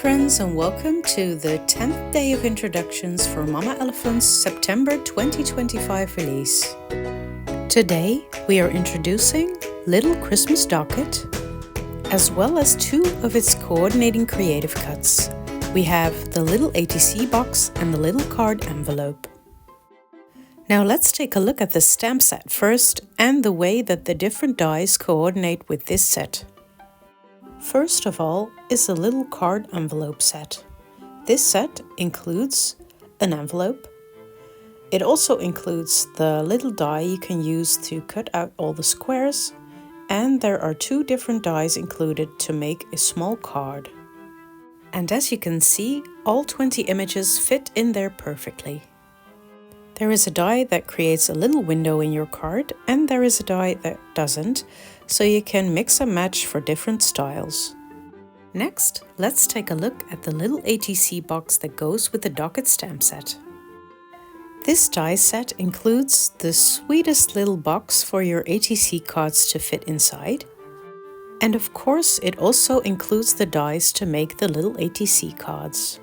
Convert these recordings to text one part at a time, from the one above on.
friends, and welcome to the 10th day of introductions for Mama Elephant's September 2025 release. Today we are introducing Little Christmas Docket, as well as two of its coordinating creative cuts. We have the Lil ATC box and the little card envelope. Now let's take a look at the stamp set first and the way that the different dies coordinate with this set. First of all is the little card envelope set. This set includes an envelope. It also includes the little die you can use to cut out all the squares, and there are two different dies included to make a small card. And as you can see, all 20 images fit in there perfectly. There is a die that creates a little window in your card, and there is a die that doesn't, so you can mix and match for different styles. Next, let's take a look at the little ATC box that goes with the Docket stamp set. This die set includes the sweetest little box for your ATC cards to fit inside. And of course, it also includes the dies to make the little ATC cards.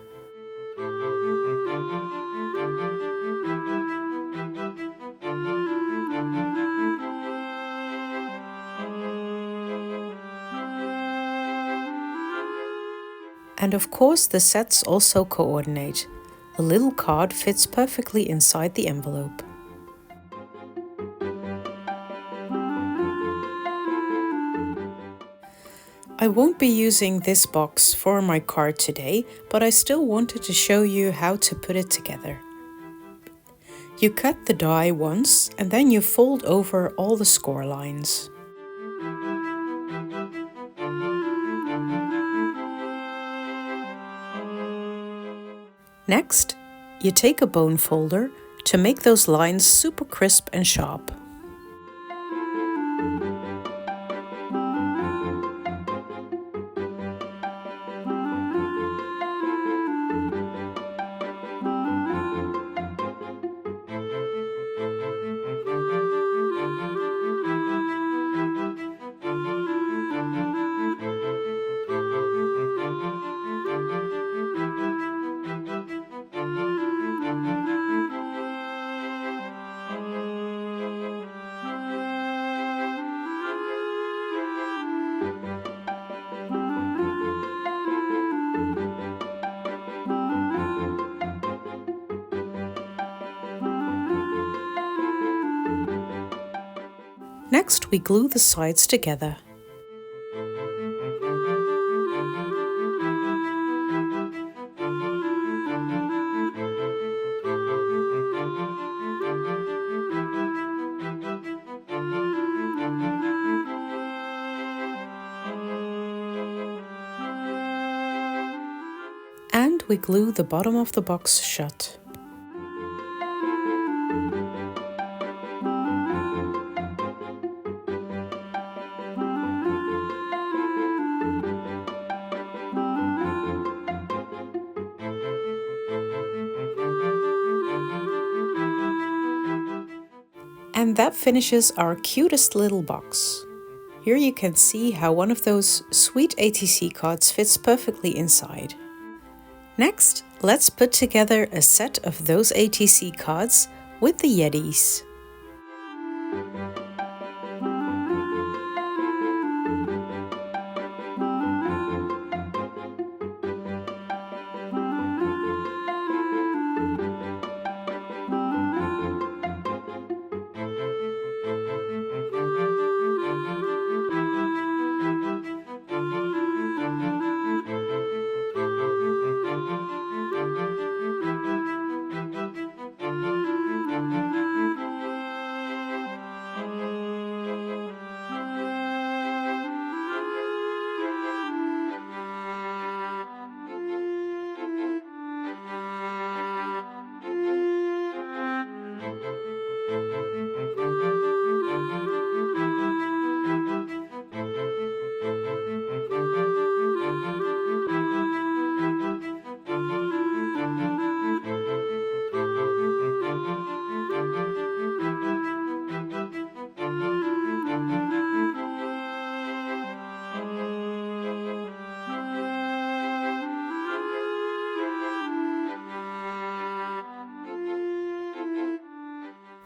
And of course, the sets also coordinate. The little card fits perfectly inside the envelope. I won't be using this box for my card today, but I still wanted to show you how to put it together. You cut the die once and then you fold over all the score lines. Next, you take a bone folder to make those lines super crisp and sharp. Next, we glue the sides together. And we glue the bottom of the box shut. And that finishes our cutest little box. Here you can see how one of those sweet ATC cards fits perfectly inside. Next, let's put together a set of those ATC cards with the Yetis.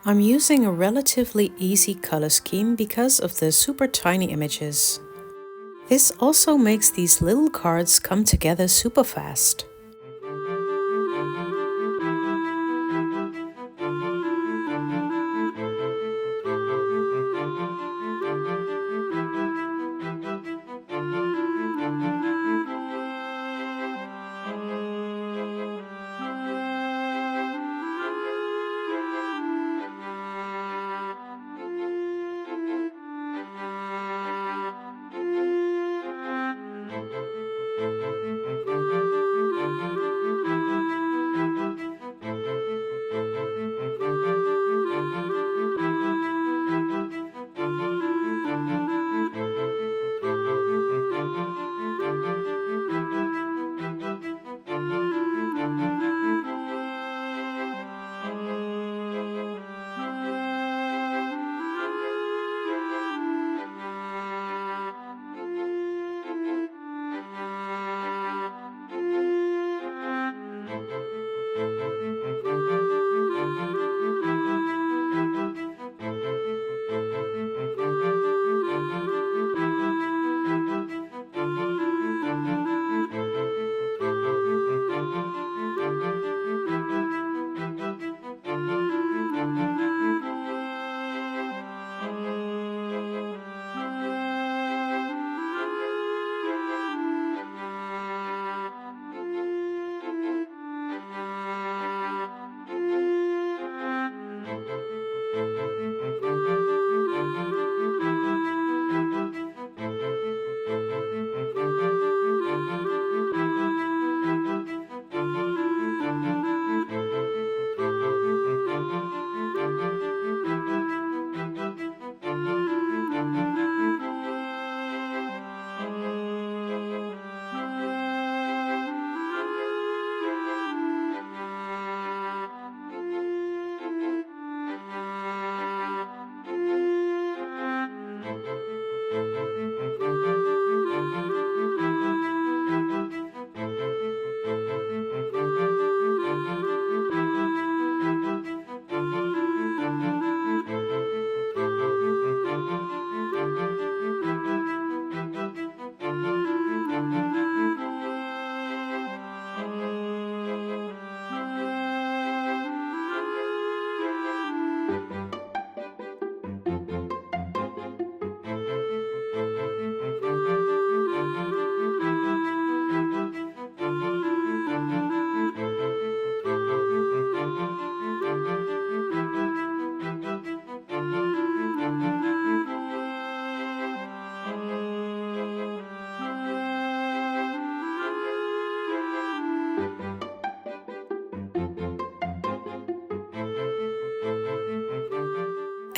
I'm using a relatively easy color scheme because of the super tiny images. This also makes these little cards come together super fast.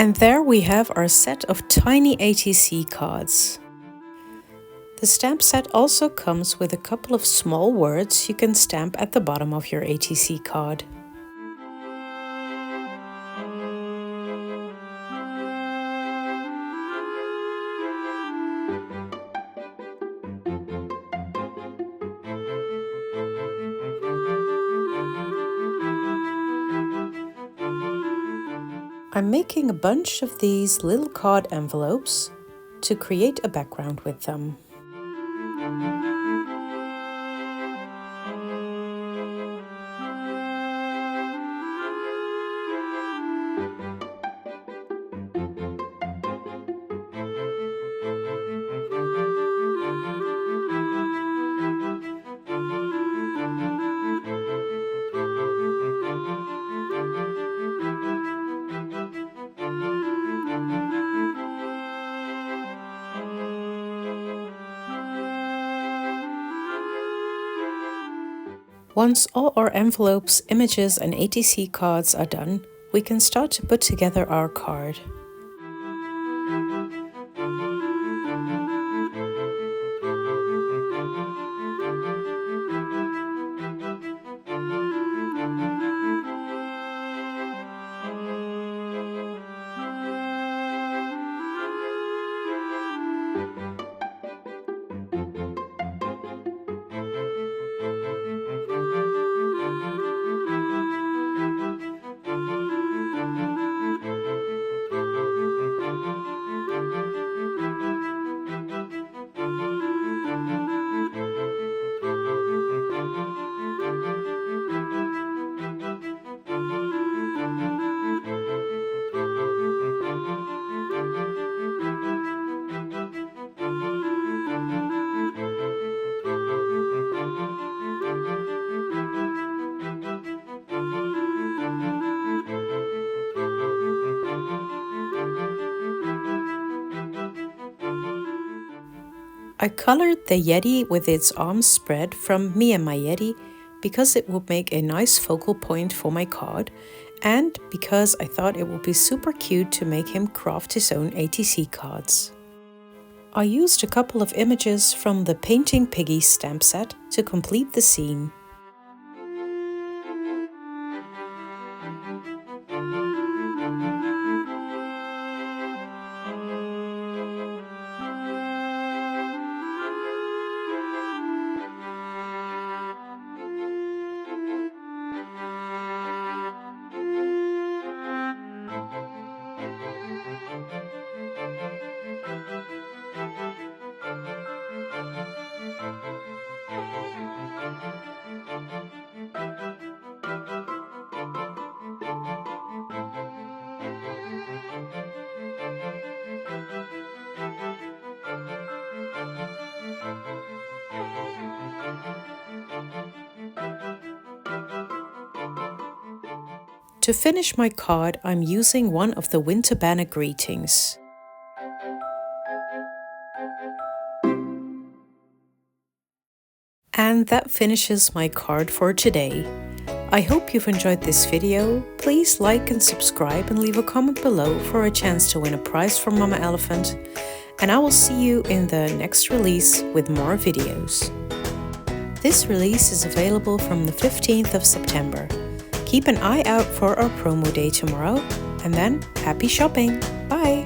And there we have our set of tiny ATC cards. The stamp set also comes with a couple of small words you can stamp at the bottom of your ATC card. I'm making a bunch of these little card envelopes to create a background with them. Once all our envelopes, images and ATC cards are done, we can start to put together our card. I colored the Yeti with its arms spread from Me and My Yeti because it would make a nice focal point for my card, and because I thought it would be super cute to make him craft his own ATC cards. I used a couple of images from the Painting Piggies stamp set to complete the scene. To finish my card, I'm using one of the winter banner greetings. And that finishes my card for today. I hope you've enjoyed this video. Please like and subscribe and leave a comment below for a chance to win a prize from Mama Elephant. And I will see you in the next release with more videos. This release is available from the 15th of September. Keep an eye out for our promo day tomorrow, and then happy shopping! Bye!